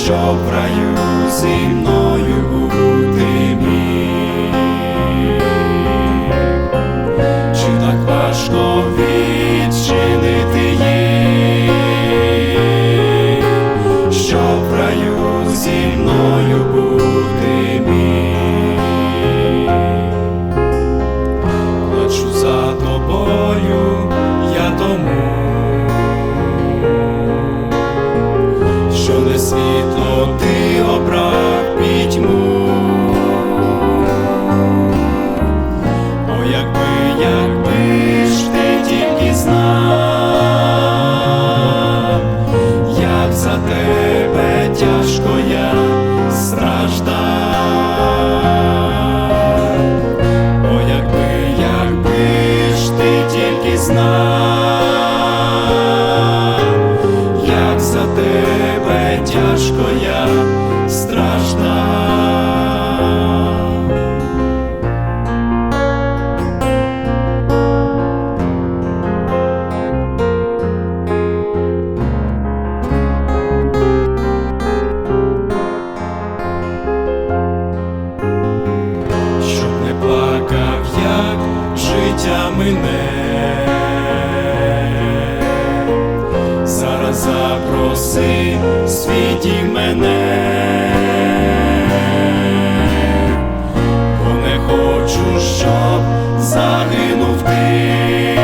щоб в раю зі мною бути міг. Чи так важко відчинити їх, щоб в раю зі мною бути міг? Плачу за тобою я тому, що не світло ти обрав пітьму. О, якби ж ти тільки знав, як за тебе тяжко я страждав. О, якби ж ти тільки знав, як за тебе тяжко я страждав. Щоб не плакав, як життя мине, зараз запроси світі мене, бо не хочу, щоб загинув ти.